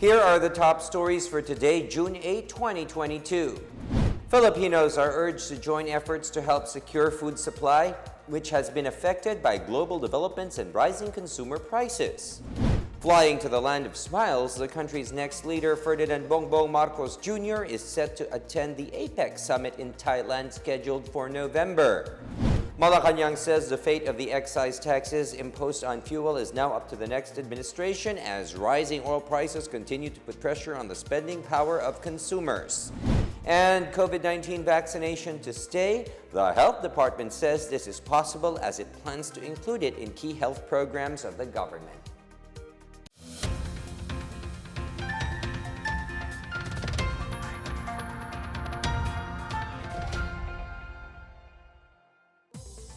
Here are the top stories for today, June 8, 2022. Filipinos are urged to join efforts to help secure food supply, which has been affected by global developments and rising consumer prices. Flying to the land of smiles, the country's next leader, Ferdinand Bongbong Marcos Jr., is set to attend the APEC summit in Thailand scheduled for November. Malacanang says the fate of the excise taxes imposed on fuel is now up to the next administration as rising oil prices continue to put pressure on the spending power of consumers. And COVID-19 vaccination to stay, the health department says this is possible as it plans to include it in key health programs of the government.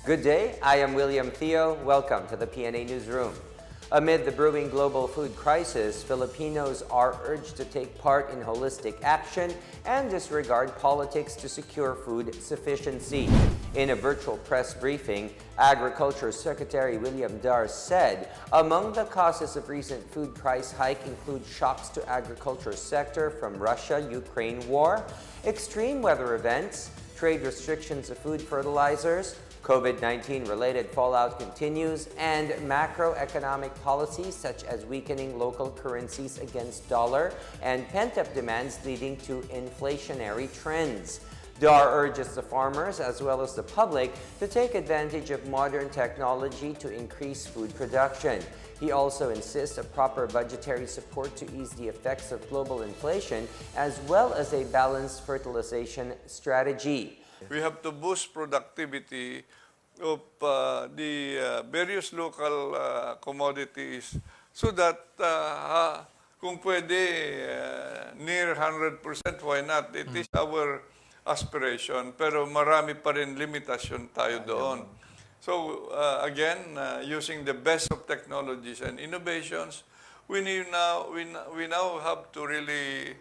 Good day, I am William Theo. Welcome to the PNA Newsroom. Amid the brewing global food crisis, Filipinos are urged to take part in holistic action and disregard politics to secure food sufficiency. In a virtual press briefing, Agriculture Secretary William Dar said among the causes of recent food price hike include shocks to agriculture sector from Russia-Ukraine war, extreme weather events, trade restrictions of food fertilizers, COVID-19 related fallout continues, and macroeconomic policies such as weakening local currencies against dollar and pent-up demands leading to inflationary trends. Dar urges the farmers as well as the public to take advantage of modern technology to increase food production. He also insists of proper budgetary support to ease the effects of global inflation as well as a balanced fertilization strategy. We have to boost productivity of the various local commodities so that kung pwede near 100%, why not? It is our aspiration, pero marami pa rin limitasyon tayo doon. So again, using the best of technologies and innovations, we now have to really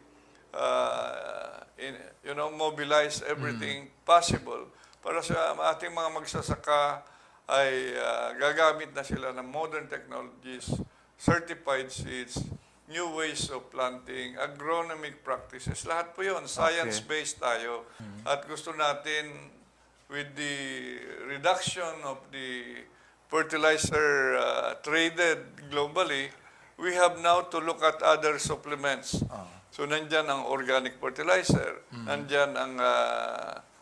mobilize everything possible para sa ating mga magsasaka ay gagamit na sila ng modern technologies, certified seeds, new ways of planting, agronomic practices. Lahat po yun, science-based tayo. At gusto natin, with the reduction of the fertilizer traded globally, we have now to look at other supplements. So, nandyan ang organic fertilizer, nandyan ang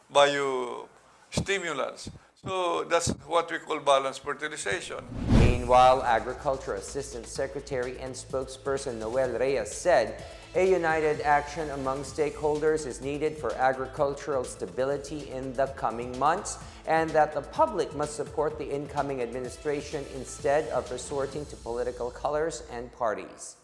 biostimulants. So, that's what we call balanced fertilization. Meanwhile, Agriculture Assistant Secretary and spokesperson Noel Reyes said a united action among stakeholders is needed for agricultural stability in the coming months and that the public must support the incoming administration instead of resorting to political colors and parties.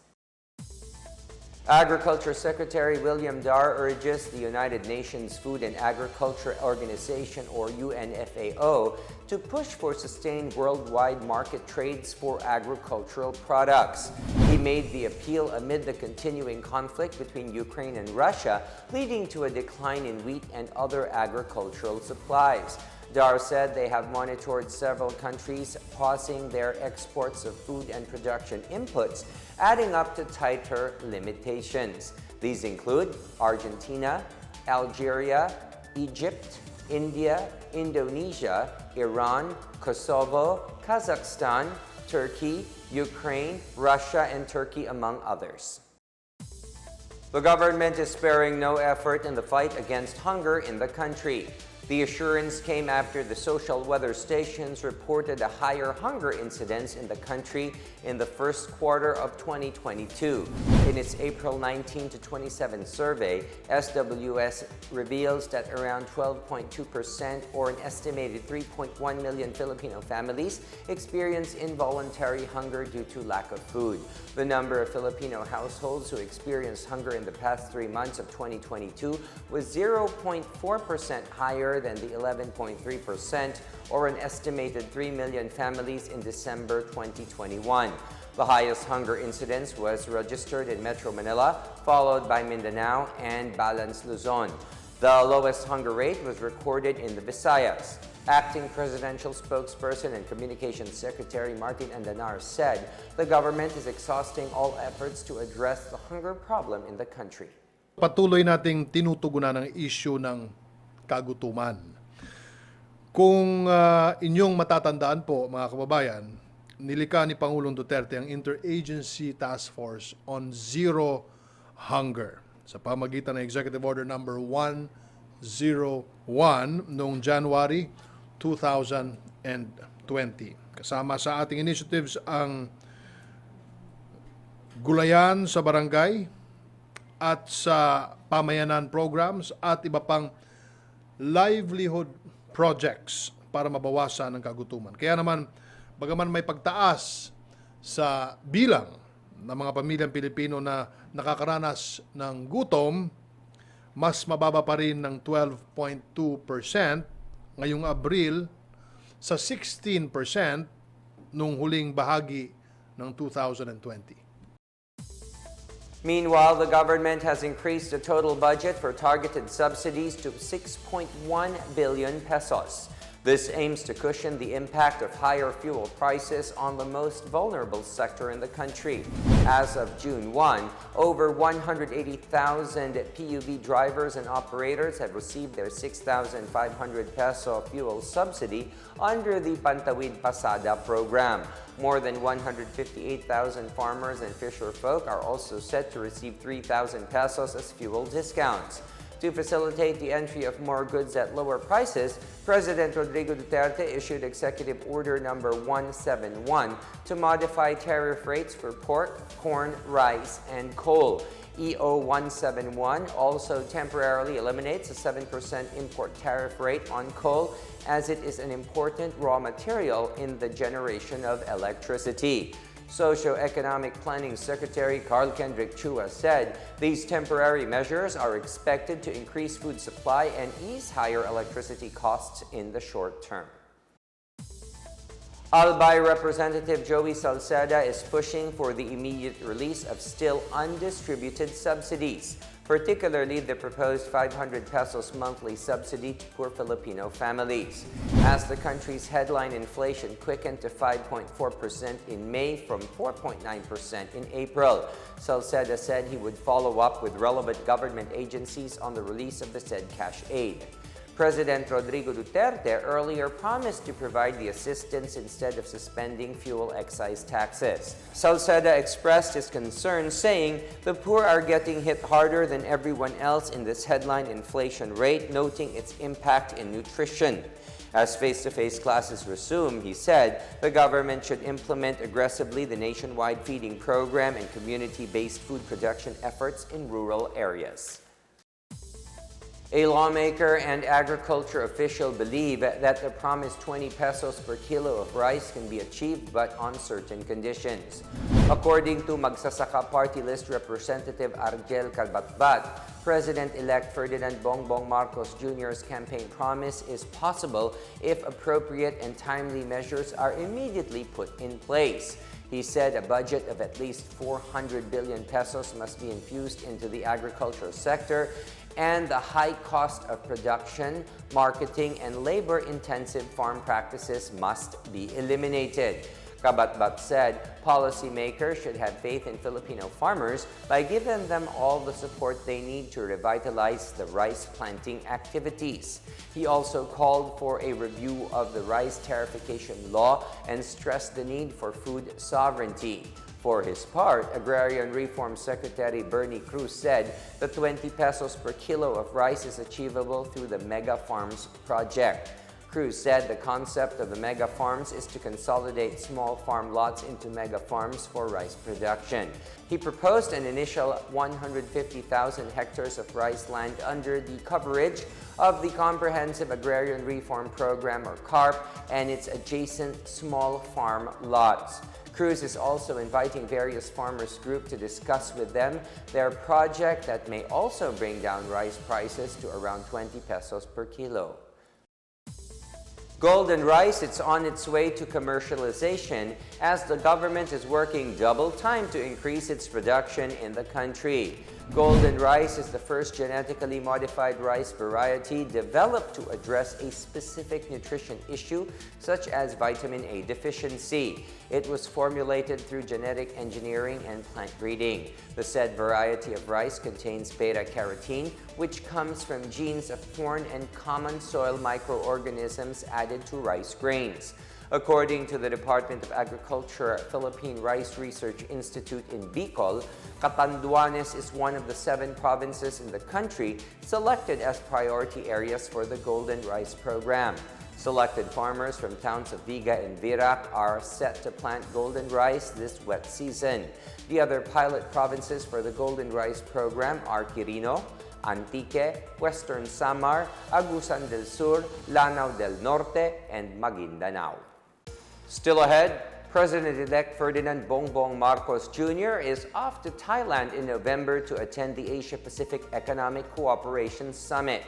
Agriculture Secretary William Dar urges the United Nations Food and Agriculture Organization, or UNFAO, to push for sustained worldwide market trades for agricultural products. He made the appeal amid the continuing conflict between Ukraine and Russia, leading to a decline in wheat and other agricultural supplies. Dar said they have monitored several countries pausing their exports of food and production inputs, adding up to tighter limitations. These include Argentina, Algeria, Egypt, India, Indonesia, Iran, Kosovo, Kazakhstan, Turkey, Ukraine, Russia, and Turkey, among others. The government is sparing no effort in the fight against hunger in the country. The assurance came after the social weather stations reported a higher hunger incidence in the country in the first quarter of 2022. In its April 19 to 27 survey, SWS reveals that around 12.2% or an estimated 3.1 million Filipino families experience involuntary hunger due to lack of food. The number of Filipino households who experienced hunger in the past 3 months of 2022 was 0.4% higher than the 11.3% or an estimated 3 million families in December 2021. The highest hunger incidence was registered in Metro Manila, followed by Mindanao and Balance Luzon. The lowest hunger rate was recorded in the Visayas. Acting Presidential Spokesperson and Communications Secretary Martin Andanar said the government is exhausting all efforts to address the hunger problem in the country. Patuloy nating tinutugunan ang issue ng kagutuman. Kung inyong matatandaan po, mga kababayan, nilikha ni Pangulong Duterte ang Interagency Task Force on Zero Hunger sa pamagitan ng Executive Order number 101 noong January 2020. Kasama sa ating initiatives ang gulayan sa barangay at sa pamayanan programs at iba pang livelihood projects para mabawasan ang kagutuman. Kaya naman, bagaman may pagtaas sa bilang ng mga pamilyang Pilipino na nakakaranas ng gutom, mas mababa pa rin ng 12.2% ngayong Abril sa 16% nung huling bahagi ng 2020. Meanwhile, the government has increased the total budget for targeted subsidies to 6.1 billion pesos. This aims to cushion the impact of higher fuel prices on the most vulnerable sector in the country. As of June 1, over 180,000 PUV drivers and operators have received their 6,500 peso fuel subsidy under the Pantawid Pasada program. More than 158,000 farmers and fisher folk are also set to receive 3,000 pesos as fuel discounts. To facilitate the entry of more goods at lower prices, President Rodrigo Duterte issued Executive Order number 171 to modify tariff rates for pork, corn, rice, and coal. EO 171 also temporarily eliminates a 7% import tariff rate on coal as it is an important raw material in the generation of electricity. Socio-Economic Planning Secretary Carl Kendrick Chua said these temporary measures are expected to increase food supply and ease higher electricity costs in the short term. Albay Representative Joey Salceda is pushing for the immediate release of still undistributed subsidies, particularly the proposed 500 pesos monthly subsidy to poor Filipino families. As the country's headline inflation quickened to 5.4% in May from 4.9% in April, Salceda said he would follow up with relevant government agencies on the release of the said cash aid. President Rodrigo Duterte earlier promised to provide the assistance instead of suspending fuel excise taxes. Salceda expressed his concern, saying the poor are getting hit harder than everyone else in this headline inflation rate, noting its impact in nutrition. As face-to-face classes resume, he said the government should implement aggressively the nationwide feeding program and community-based food production efforts in rural areas. A lawmaker and agriculture official believe that the promised 20 pesos per kilo of rice can be achieved but on certain conditions. According to Magsasaka Party List Representative Argel Calbatbat, President-elect Ferdinand Bongbong Marcos Jr.'s campaign promise is possible if appropriate and timely measures are immediately put in place. He said a budget of at least 400 billion pesos must be infused into the agricultural sector, and the high cost of production, marketing, and labor-intensive farm practices must be eliminated. Kabatbat said policymakers should have faith in Filipino farmers by giving them all the support they need to revitalize the rice planting activities. He also called for a review of the rice tariffication law and stressed the need for food sovereignty. For his part, Agrarian Reform Secretary Bernie Cruz said the 20 pesos per kilo of rice is achievable through the Mega Farms project. Cruz said the concept of the mega farms is to consolidate small farm lots into mega farms for rice production. He proposed an initial 150,000 hectares of rice land under the coverage of the Comprehensive Agrarian Reform Program, or CARP, and its adjacent small farm lots. Cruz is also inviting various farmers groups to discuss with them their project that may also bring down rice prices to around 20 pesos per kilo. Golden rice, it's on its way to commercialization as the government is working double time to increase its production in the country. Golden rice is the first genetically modified rice variety developed to address a specific nutrition issue such as vitamin A deficiency. It was formulated through genetic engineering and plant breeding. The said variety of rice contains beta-carotene, which comes from genes of corn and common soil microorganisms added to rice grains. According to the Department of Agriculture Philippine Rice Research Institute in Bicol, Catanduanes is one of the 7 provinces in the country selected as priority areas for the Golden Rice Program. Selected farmers from towns of Viga and Virac are set to plant golden rice this wet season. The other pilot provinces for the Golden Rice Program are Quirino, Antique, Western Samar, Agusan del Sur, Lanao del Norte, and Maguindanao. Still ahead, President-elect Ferdinand Bongbong Marcos Jr. is off to Thailand in November to attend the Asia-Pacific Economic Cooperation Summit.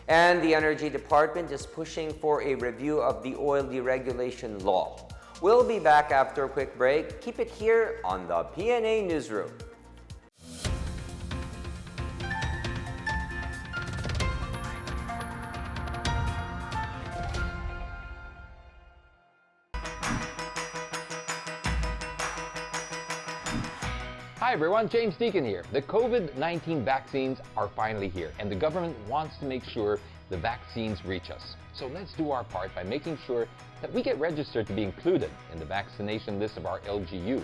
And the Energy Department is pushing for a review of the oil deregulation law. We'll be back after a quick break. Keep it here on the PNA Newsroom. Hi everyone, James Deacon here. The COVID-19 vaccines are finally here, and the government wants to make sure the vaccines reach us. So let's do our part by making sure that we get registered to be included in the vaccination list of our LGU.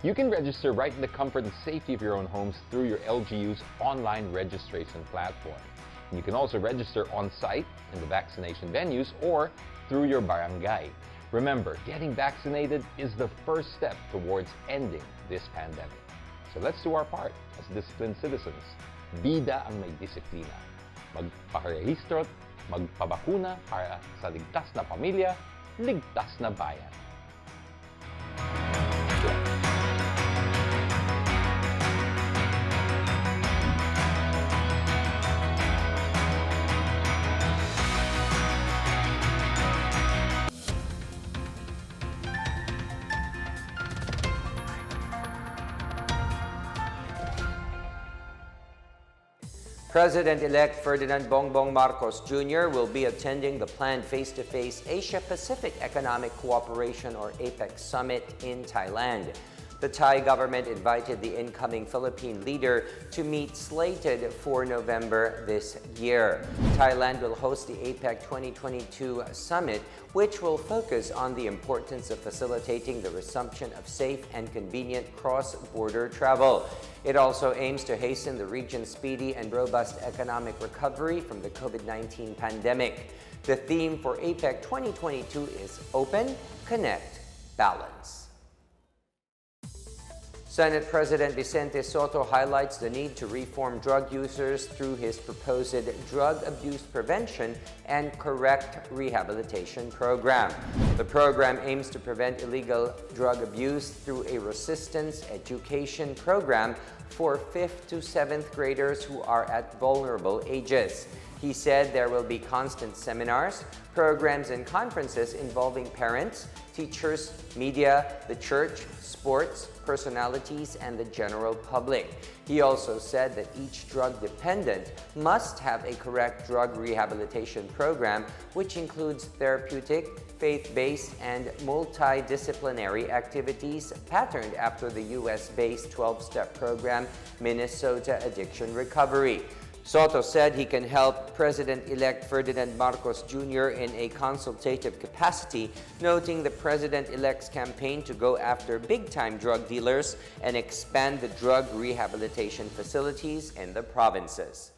You can register right in the comfort and safety of your own homes through your LGU's online registration platform. And you can also register on-site in the vaccination venues or through your barangay. Remember, getting vaccinated is the first step towards ending this pandemic. So let's do our part as disciplined citizens. Bida ang may disiplina. Magpakarehistro at magpabakuna para sa ligtas na pamilya, ligtas na bayan. President-elect Ferdinand Bongbong Marcos Jr. will be attending the planned face-to-face Asia-Pacific Economic Cooperation or APEC Summit in Thailand. The Thai government invited the incoming Philippine leader to meet slated for November this year. Thailand will host the APEC 2022 summit, which will focus on the importance of facilitating the resumption of safe and convenient cross-border travel. It also aims to hasten the region's speedy and robust economic recovery from the COVID-19 pandemic. The theme for APEC 2022 is Open, Connect, Balance. Senate President Vicente Sotto highlights the need to reform drug users through his proposed drug abuse prevention and correct rehabilitation program. The program aims to prevent illegal drug abuse through a resistance education program for 5th to 7th graders who are at vulnerable ages. He said there will be constant seminars, programs, and conferences involving parents, teachers, media, the church, sports, personalities, and the general public. He also said that each drug dependent must have a correct drug rehabilitation program, which includes therapeutic, faith-based, and multidisciplinary activities patterned after the US-based 12-step program, Minnesota Addiction Recovery. Sotto said he can help President-elect Ferdinand Marcos Jr. in a consultative capacity, noting the President-elect's campaign to go after big-time drug dealers and expand the drug rehabilitation facilities in the provinces.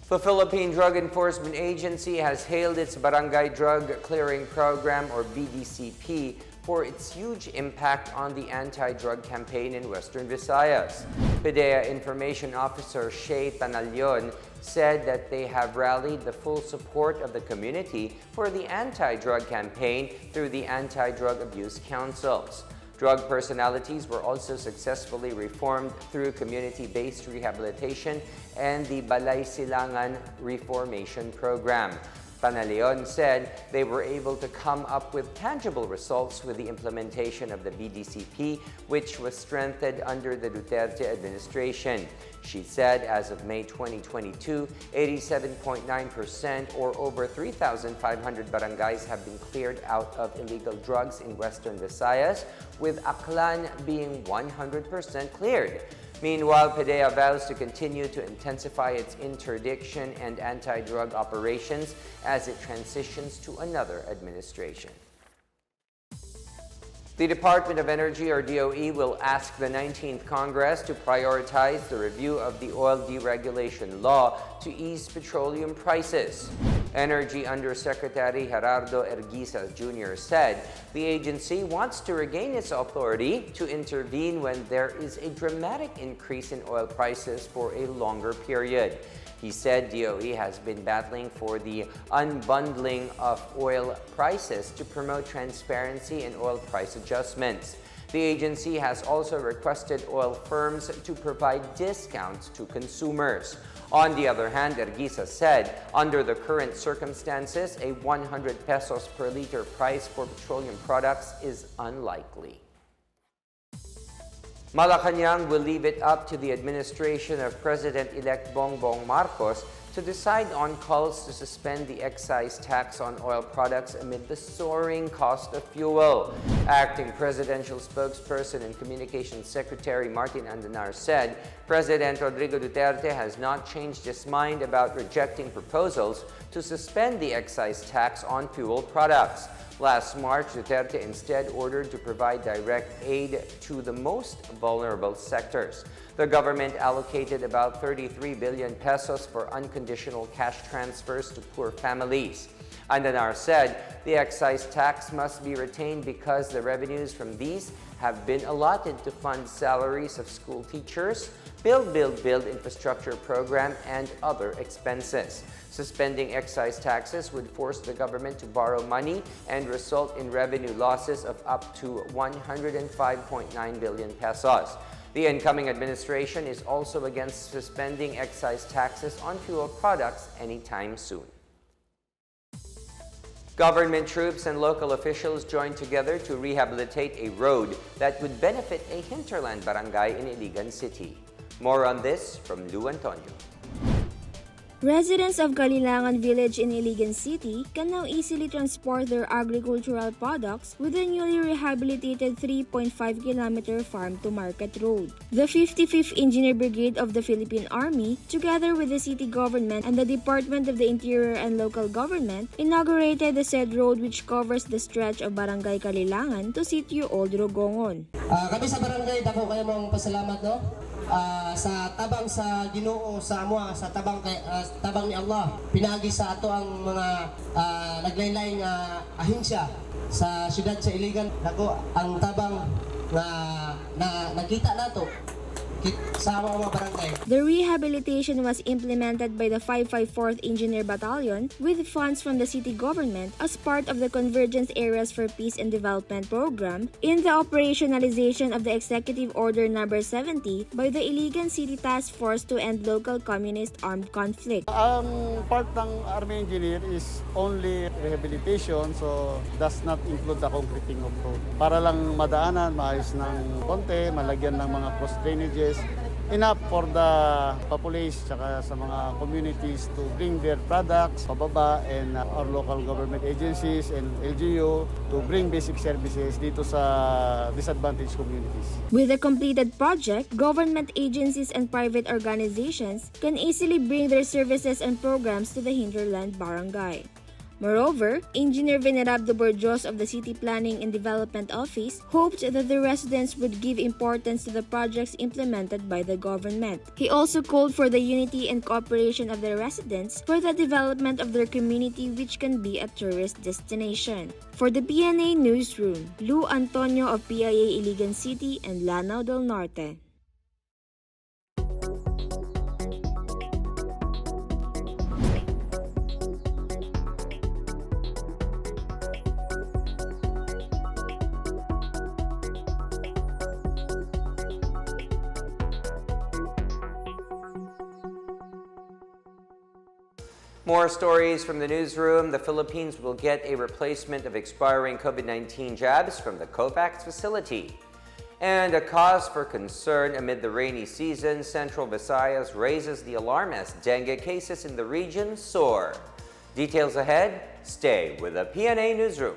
The Philippine Drug Enforcement Agency has hailed its Barangay Drug Clearing Program, or BDCP, for its huge impact on the anti-drug campaign in Western Visayas. PDEA Information Officer Shay Tanalion said that they have rallied the full support of the community for the anti-drug campaign through the Anti-Drug Abuse Councils. Drug personalities were also successfully reformed through community-based rehabilitation and the Balay Silangan Reformation Program. Panaleon said they were able to come up with tangible results with the implementation of the BDCP, which was strengthened under the Duterte administration. She said as of May 2022, 87.9% or over 3,500 barangays have been cleared out of illegal drugs in Western Visayas, with Aklan being 100% cleared. Meanwhile, PDEA vows to continue to intensify its interdiction and anti-drug operations as it transitions to another administration. The Department of Energy, or DOE, will ask the 19th Congress to prioritize the review of the oil deregulation law to ease petroleum prices. Energy Undersecretary Gerardo Erguisa Jr. said the agency wants to regain its authority to intervene when there is a dramatic increase in oil prices for a longer period. He said DOE has been battling for the unbundling of oil prices to promote transparency in oil price adjustments. The agency has also requested oil firms to provide discounts to consumers. On the other hand, Erguisa said, under the current circumstances, a 100 pesos per liter price for petroleum products is unlikely. Malacanang will leave it up to the administration of President-elect Bongbong Marcos to decide on calls to suspend the excise tax on oil products amid the soaring cost of fuel. Acting Presidential Spokesperson and Communications Secretary Martin Andanar said President Rodrigo Duterte has not changed his mind about rejecting proposals to suspend the excise tax on fuel products. Last March, Duterte instead ordered to provide direct aid to the most vulnerable sectors. The government allocated about 33 billion pesos for unconditional cash transfers to poor families. Andanar said the excise tax must be retained because the revenues from these have been allotted to fund salaries of school teachers, build infrastructure program, and other expenses. Suspending excise taxes would force the government to borrow money and result in revenue losses of up to 105.9 billion pesos. The incoming administration is also against suspending excise taxes on fuel products anytime soon. Government troops and local officials joined together to rehabilitate a road that would benefit a hinterland barangay in Iligan City. More on this from Lou Antonio. Residents of Kalilangan village in Iligan City can now easily transport their agricultural products with the newly rehabilitated 3.5-kilometer farm-to-market road. The 55th Engineer Brigade of the Philippine Army, together with the city government and the Department of the Interior and Local Government, inaugurated the said road which covers the stretch of Barangay Kalilangan to Sitio Old Rogongon. Kami sa barangay, dako kayo mong pasalamat, no? Sa tabang sa Ginoo sa amwa, sa tabang ni Allah, pinagi sa ato ang mga naglaylay nga ahensya sa syudad sa Iligan. Dako ang tabang na nakita nato sa mga barangay. The rehabilitation was implemented by the 554th Engineer Battalion with funds from the city government as part of the Convergence Areas for Peace and Development program in the operationalization of the Executive Order No. 70 by the Iligan City Task Force to End Local Communist Armed Conflict. Ang part ng Army Engineer is only rehabilitation, so does not include the concreting of road. Para lang madaanan, maayos ng konti, malagyan ng mga cross drainages, enough for the populace tsaka sa mga communities to bring their products pababa, and our local government agencies and LGU to bring basic services dito sa disadvantaged communities. With the completed project, government agencies and private organizations can easily bring their services and programs to the hinterland barangay. Moreover, Engineer Venerable Borjos of the City Planning and Development Office hoped that the residents would give importance to the projects implemented by the government. He also called for the unity and cooperation of the residents for the development of their community, which can be a tourist destination. For the PNA Newsroom, Lou Antonio of PIA Iligan City and Lanao del Norte. More stories from the newsroom. The Philippines will get a replacement of expiring COVID-19 jabs from the COVAX facility. And a cause for concern amid the rainy season, Central Visayas raises the alarm as dengue cases in the region soar. Details ahead. Stay with the PNA Newsroom.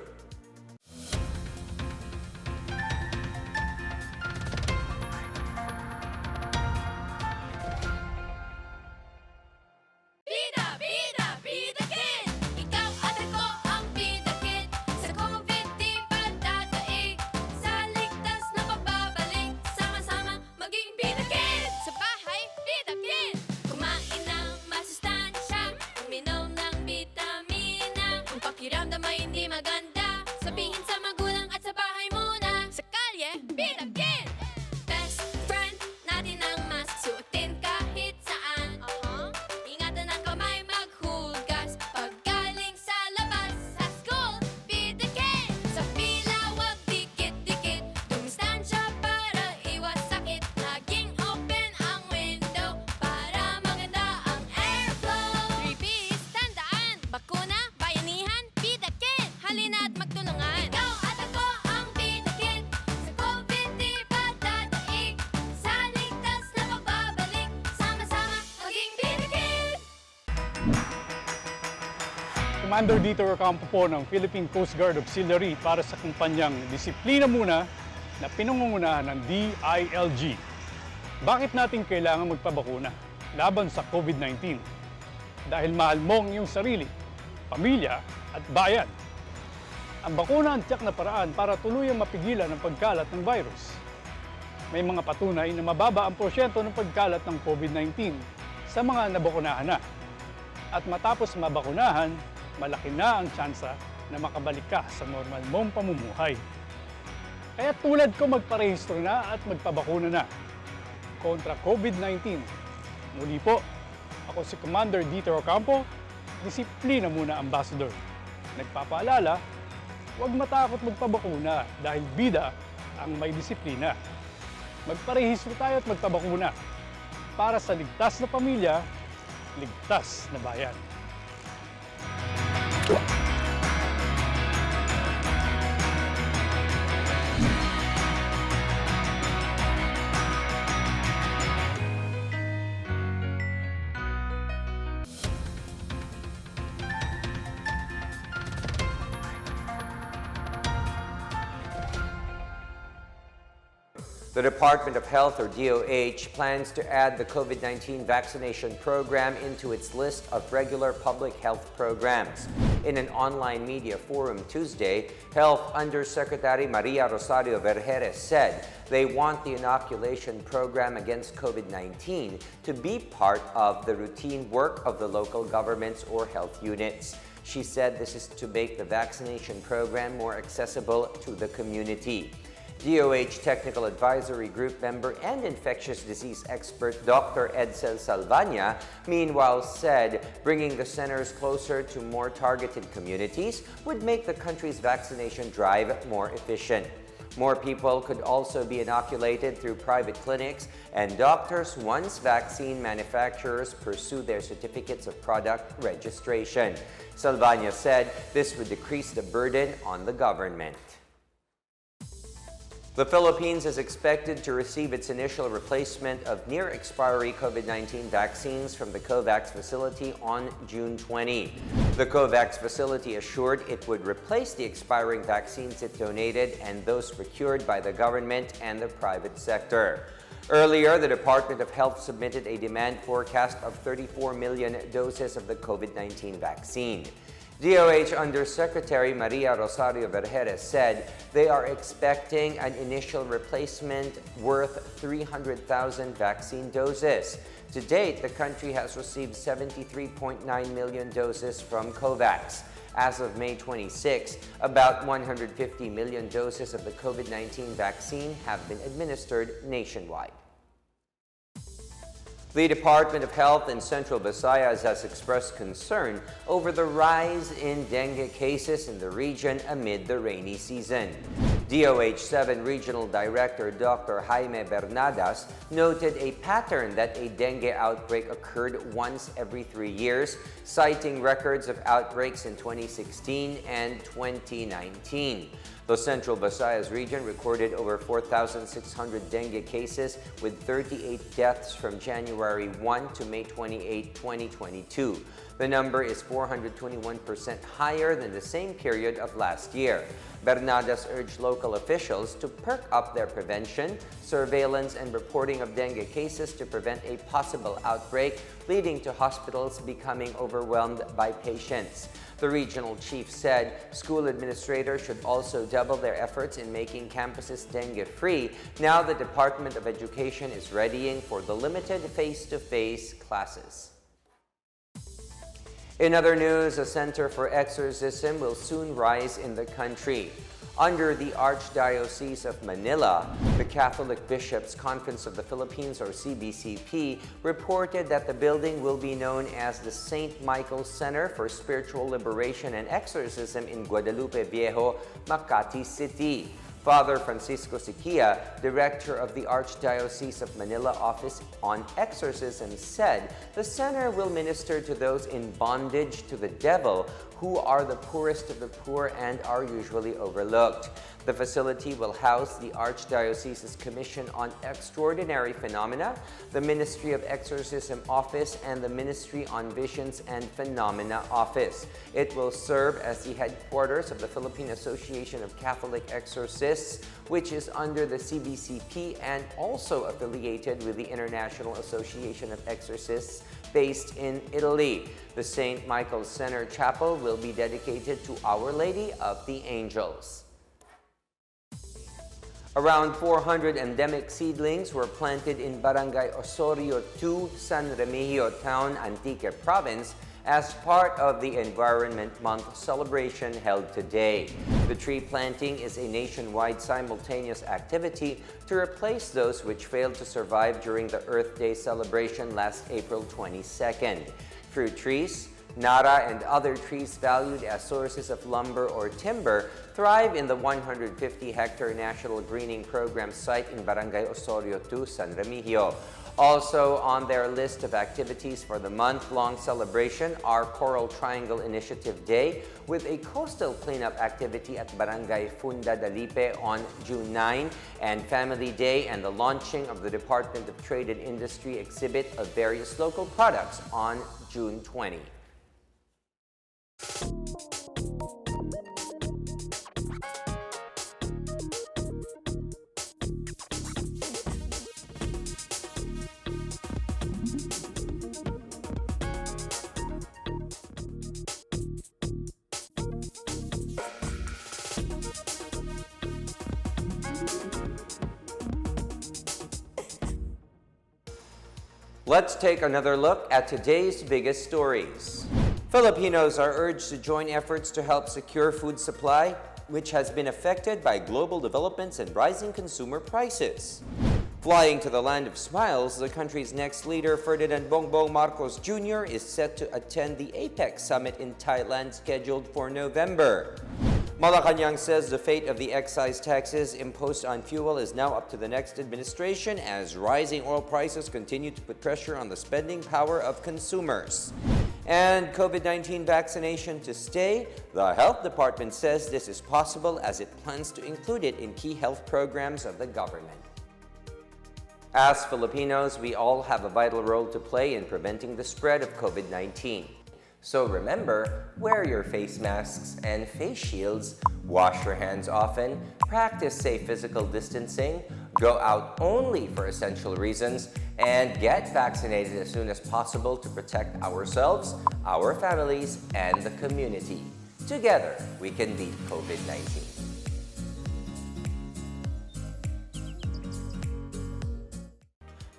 Commander Dito Ocampo po ng Philippine Coast Guard Auxiliary para sa kumpanyang Disiplina Muna na pinangungunahan ng DILG. Bakit natin kailangan magpabakuna laban sa COVID-19? Dahil mahal mo ang iyong sarili, pamilya at bayan. Ang bakuna ang tiyak na paraan para tuluyang mapigilan ang pagkalat ng virus. May mga patunay na mababa ang porsyento ng pagkalat ng COVID-19 sa mga nabakunahan na. At matapos mabakunahan, malaki na ang tsansa na makabalik ka sa normal mong pamumuhay. Kaya tulad ko magparehistro na at magpabakuna na kontra COVID-19. Muli po, ako si Commander Dito Ocampo, Disiplina Muna Ambassador. Nagpapaalala, huwag matakot magpabakuna dahil bida ang may disiplina. Magparehistro tayo at magpabakuna para sa ligtas na pamilya, ligtas na bayan. The Department of Health, or DOH, plans to add the COVID-19 vaccination program into its list of regular public health programs. In an online media forum Tuesday, Health Undersecretary Maria Rosario Vergeres said they want the inoculation program against COVID-19 to be part of the routine work of the local governments or health units. She said this is to make the vaccination program more accessible to the community. DOH Technical Advisory Group member and infectious disease expert Dr. Edsel Salvania, meanwhile, said bringing the centers closer to more targeted communities would make the country's vaccination drive more efficient. More people could also be inoculated through private clinics and doctors once vaccine manufacturers pursue their certificates of product registration. Salvania said this would decrease the burden on the government. The Philippines is expected to receive its initial replacement of near-expiry COVID-19 vaccines from the COVAX facility on June 20. The COVAX facility assured it would replace the expiring vaccines it donated and those procured by the government and the private sector. Earlier, the Department of Health submitted a demand forecast of 34 million doses of the COVID-19 vaccine. DOH Undersecretary Maria Rosario Vergeres said they are expecting an initial replacement worth 300,000 vaccine doses. To date, the country has received 73.9 million doses from COVAX. As of May 26, about 150 million doses of the COVID-19 vaccine have been administered nationwide. The Department of Health in Central Visayas has expressed concern over the rise in dengue cases in the region amid the rainy season. DOH-7 Regional Director Dr. Jaime Bernadas noted a pattern that a dengue outbreak occurred once every 3 years, citing records of outbreaks in 2016 and 2019. The Central Visayas region recorded over 4,600 dengue cases with 38 deaths from January 1 to May 28, 2022. The number is 421% higher than the same period of last year. Bernadas urged local officials to perk up their prevention, surveillance, and reporting of dengue cases to prevent a possible outbreak, leading to hospitals becoming overwhelmed by patients. The regional chief said school administrators should also double their efforts in making campuses dengue-free now the Department of Education is readying for the limited face-to-face classes. In other news, a center for exorcism will soon rise in the country. Under the Archdiocese of Manila, the Catholic Bishops' Conference of the Philippines, or CBCP, reported that the building will be known as the St. Michael Center for Spiritual Liberation and Exorcism in Guadalupe Viejo, Makati City. Father Francisco Siquia, director of the Archdiocese of Manila Office on Exorcism, said the center will minister to those in bondage to the devil who are the poorest of the poor and are usually overlooked. The facility will house the Archdiocese's Commission on Extraordinary Phenomena, the Ministry of Exorcism Office, and the Ministry on Visions and Phenomena Office. It will serve as the headquarters of the Philippine Association of Catholic Exorcists, which is under the CBCP and also affiliated with the International Association of Exorcists based in Italy. The St. Michael's Center Chapel will be dedicated to Our Lady of the Angels. Around 400 endemic seedlings were planted in Barangay Osorio 2, San Remigio Town, Antique Province as part of the Environment Month celebration held today. The tree planting is a nationwide simultaneous activity to replace those which failed to survive during the Earth Day celebration last April 22nd. Fruit trees, Nara, and other trees valued as sources of lumber or timber thrive in the 150-hectare National Greening Program site in Barangay Osorio 2, San Remigio. Also on their list of activities for the month-long celebration are Coral Triangle Initiative Day, with a coastal cleanup activity at Barangay Funda Dalipe on June 9, and Family Day and the launching of the Department of Trade and Industry exhibit of various local products on June 20. Let's take another look at today's biggest stories. Filipinos are urged to join efforts to help secure food supply, which has been affected by global developments and rising consumer prices. Flying to the land of smiles, the country's next leader, Ferdinand Bongbong Marcos Jr., is set to attend the APEC summit in Thailand scheduled for November. Malacanang says the fate of the excise taxes imposed on fuel is now up to the next administration as rising oil prices continue to put pressure on the spending power of consumers. And COVID-19 vaccination to stay, the health department says this is possible as it plans to include it in key health programs of the government. As Filipinos, we all have a vital role to play in preventing the spread of COVID-19. So remember, wear your face masks and face shields, wash your hands often, practice safe physical distancing, go out only for essential reasons, and get vaccinated as soon as possible to protect ourselves, our families, and the community. Together, we can beat COVID-19.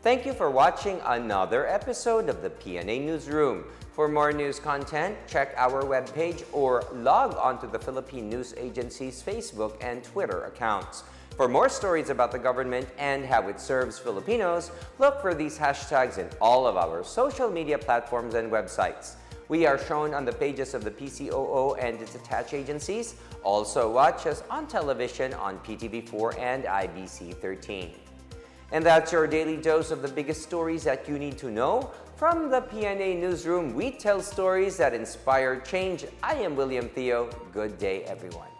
Thank you for watching another episode of the PNA Newsroom. For more news content, check our webpage or log on to the Philippine News Agency's Facebook and Twitter accounts. For more stories about the government and how it serves Filipinos, look for these hashtags in all of our social media platforms and websites. We are shown on the pages of the PCOO and its attached agencies. Also watch us on television on PTV4 and IBC 13. And that's your daily dose of the biggest stories that you need to know. From the PNA Newsroom, we tell stories that inspire change. I am William Theo. Good day, everyone.